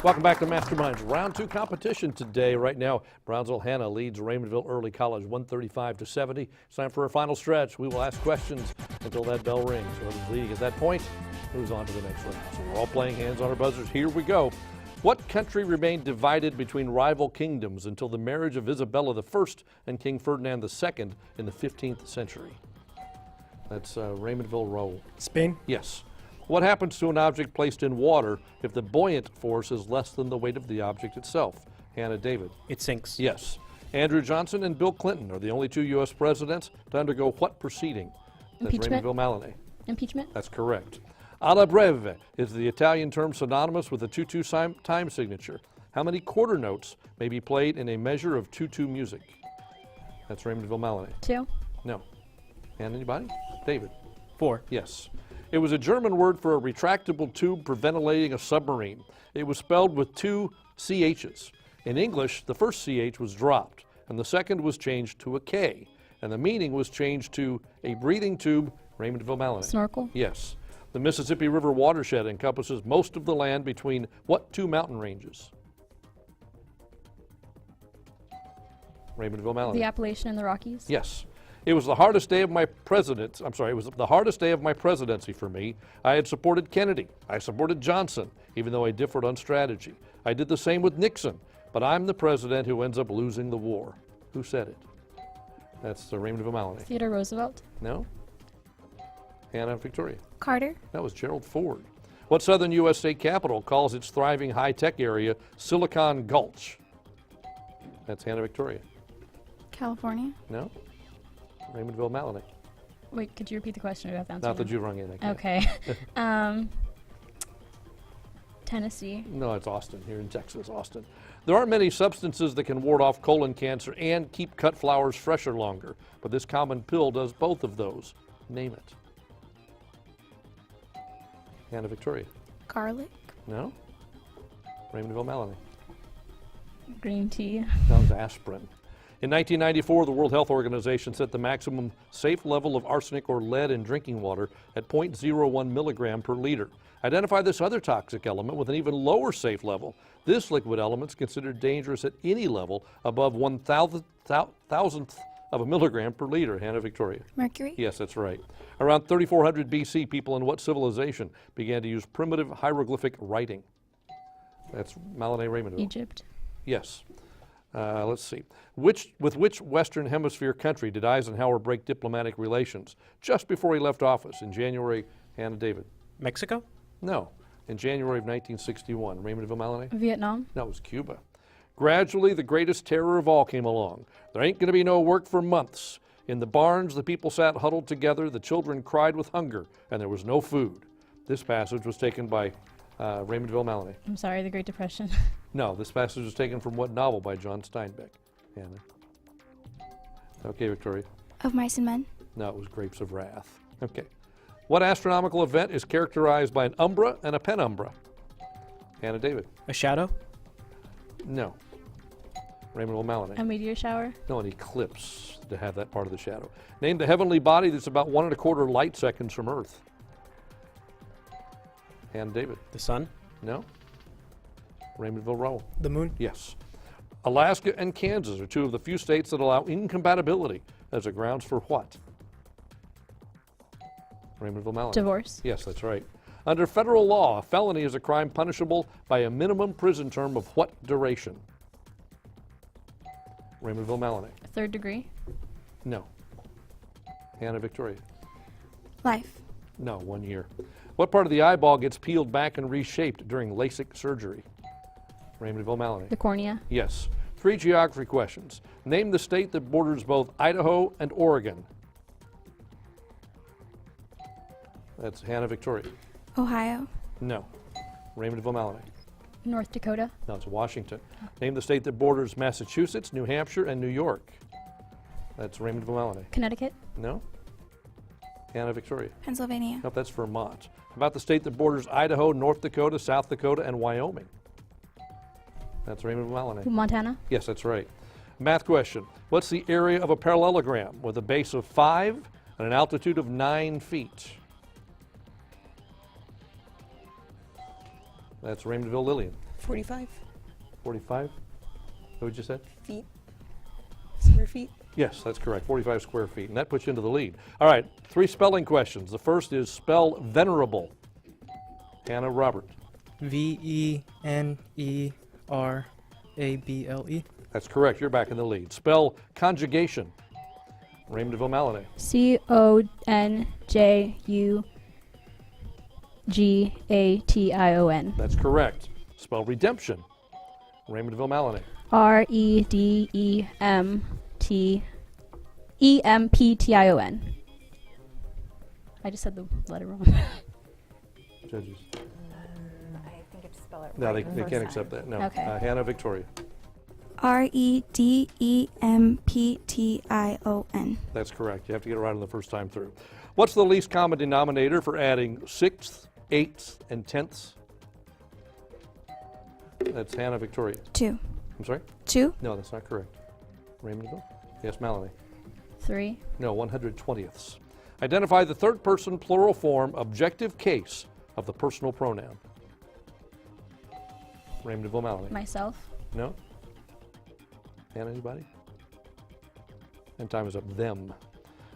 Welcome back to Masterminds. Round 2 competition today. Right now, Brownsville Hanna leads Raymondville Early College 135-70. It's time for our final stretch. We will ask questions until that bell rings. Whoever's leading at that point moves on to the next round. So we're all playing hands on our buzzers. Here we go. What country remained divided between rival kingdoms until the marriage of Isabella I and King Ferdinand II in the 15th century? That's Raymondville Roll. Spain? Yes. What happens to an object placed in water if the buoyant force is less than the weight of the object itself? Hannah David. It sinks. Yes. Andrew Johnson and Bill Clinton are the only 2 U.S. presidents to undergo what proceeding? That's Impeachment. Raymondville Maloney. Impeachment. That's correct. Alla breve is the Italian term synonymous with a 2/2 time signature. How many quarter notes may be played in a measure of 2/2 music? That's Raymondville Maloney. 2. No. And anybody? David. 4. Yes. It was a German word for a retractable tube for ventilating a submarine. It was spelled with 2 CHs. In English, the first CH was dropped, and the second was changed to a K, and the meaning was changed to a breathing tube, Raymondville Maloney. Snorkel. Yes. The Mississippi River watershed encompasses most of the land between what 2 mountain ranges? Raymondville Maloney. The Appalachian and the Rockies. Yes. It was the hardest day of my presidency. It was the hardest day of my presidency for me. I had supported Kennedy. I supported Johnson, even though I differed on strategy. I did the same with Nixon, but I'm the president who ends up losing the war. Who said it? That's Raymondville Maloney. Theodore Roosevelt. No? Hannah Victoria. Carter. That was Gerald Ford. What southern U.S. state capital calls its thriving high-tech area Silicon Gulch? That's Hannah Victoria. California. No? Raymondville Maloney. Wait, could you repeat the question? We have to answer Not that now. you rung in. I can't. Okay. Tennessee. No, it's Austin, here in Texas, Austin. There aren't many substances that can ward off colon cancer and keep cut flowers fresher longer, but this common pill does both of those. Name it. Hannah Victoria. Garlic. No? Raymondville Maloney. Green tea. That was aspirin. In 1994, the World Health Organization set the maximum safe level of arsenic or lead in drinking water at 0.01 milligram per liter. Identify this other toxic element with an even lower safe level. This liquid element is considered dangerous at any level above 1,000th of a milligram per liter. Hannah Victoria. Mercury. Yes, that's right. Around 3400 BC, people in what civilization began to use primitive hieroglyphic writing? That's Maloney Raymondville. Egypt. Yes. Let's see. With which Western Hemisphere country did Eisenhower break diplomatic relations just before he left office in January? Hannah David. Mexico? No. In January of 1961. Raymondville Maloney? Vietnam. No, it was Cuba. Gradually, the greatest terror of all came along. There ain't going to be no work for months. In the barns, the people sat huddled together, the children cried with hunger, and there was no food. This passage was taken by Raymondville Maloney. I'm sorry, the Great Depression. No, this passage was taken from what novel by John Steinbeck? Hannah. Okay, Victoria. Of Mice and Men. No, it was Grapes of Wrath. Okay. What astronomical event is characterized by an umbra and a penumbra? Hannah David. A shadow? No. Raymondville Maloney. A meteor shower. No, an eclipse to have that part of the shadow. Name the heavenly body that's about 1 1/4 light seconds from Earth. Hannah David. The sun? No. Raymondville Row. The moon? Yes. Alaska and Kansas are 2 of the few states that allow incompatibility as a grounds for what? Raymondville Maloney. Divorce. Yes, that's right. Under federal law, a felony is a crime punishable by a minimum prison term of what duration? Raymondville Maloney. 3rd degree. No. Hannah Victoria. Life. No, 1 year. What part of the eyeball gets peeled back and reshaped during LASIK surgery? Raymondville Maloney. The cornea. Yes. 3 geography questions. Name the state that borders both Idaho and Oregon. That's Hannah Victoria. Ohio. No. Raymondville Maloney. North Dakota. No, it's Washington. Name the state that borders Massachusetts, New Hampshire, and New York. That's Raymondville Maloney. Connecticut. No. Hannah Victoria. Pennsylvania. Nope, that's Vermont. About the state that borders Idaho, North Dakota, South Dakota, and Wyoming. That's Raymondville Maloney. Montana. Yes, that's right. Math question. What's the area of a parallelogram with a base of 5 and an altitude of 9 feet? That's Raymondville Lillian. 45 45? What would you say? feet. Square feet. Yes, that's correct. 45 square feet. And that puts you into the lead. All right, 3 spelling questions. The first is spell venerable. Hannah Robert. Venerable. That's correct. You're back in the lead. Spell conjugation. Raymondville Maloney. CONJUGATION. That's correct. Spell redemption. Raymondville Maloney. REDEMPTION. I just said the letter wrong. Judges. I think it's spell it No, right they the can't first accept time. that. No. Okay. Hannah Victoria. REDEMPTION. That's correct. You have to get it right on the first time through. What's the least common denominator for adding 6ths, 8ths, and 10ths? That's Hannah Victoria. 2. I'm sorry? 2. No, that's not correct. Raymondville? Yes, Maloney. 3. No, 120ths. Identify the third person plural form objective case of the personal pronoun. Raymondville Maloney. Myself. No? Hannah, anybody? And time is up. Them.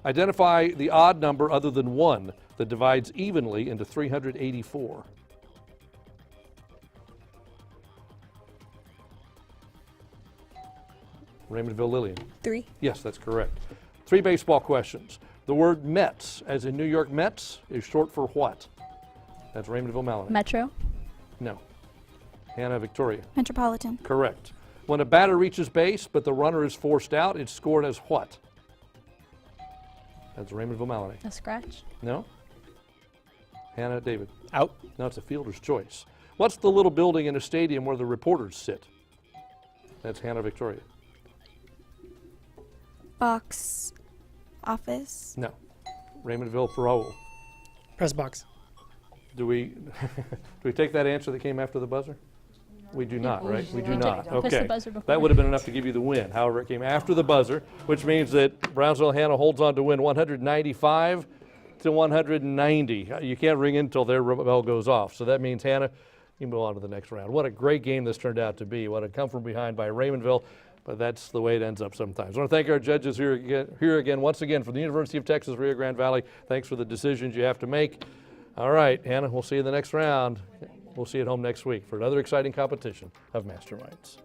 Identify the odd number other than 1 that divides evenly into 384. Raymondville Lillian. 3. Yes, that's correct. 3 baseball questions. The word Mets, as in New York Mets, is short for what? That's Raymondville Maloney. Metro. No. Hannah Victoria. Metropolitan. Correct. When a batter reaches base, but the runner is forced out, it's scored as what? That's Raymondville Maloney. A scratch. No? Hannah David. Out. No, it's a fielder's choice. What's the little building in a stadium where the reporters sit? That's Hannah Victoria. Box office. No. Raymondville Raoul. Press box. Do we take that answer that came after the buzzer? We do not, right? We do No, not. we don't. Push the Okay. buzzer before. That would have been enough to give you the win. However, it came after the buzzer, which means that Brownsville Hanna holds on to win 195 to 190. You can't ring in until their bell goes off. So that means Hanna, you move on to the next round. What a great game this turned out to be. What a come from behind by Raymondville. But that's the way it ends up sometimes. I want to thank our judges here again, once again, from the University of Texas, Rio Grande Valley. Thanks for the decisions you have to make. All right, Hannah, we'll see you in the next round. We'll see you at home next week for another exciting competition of Masterminds.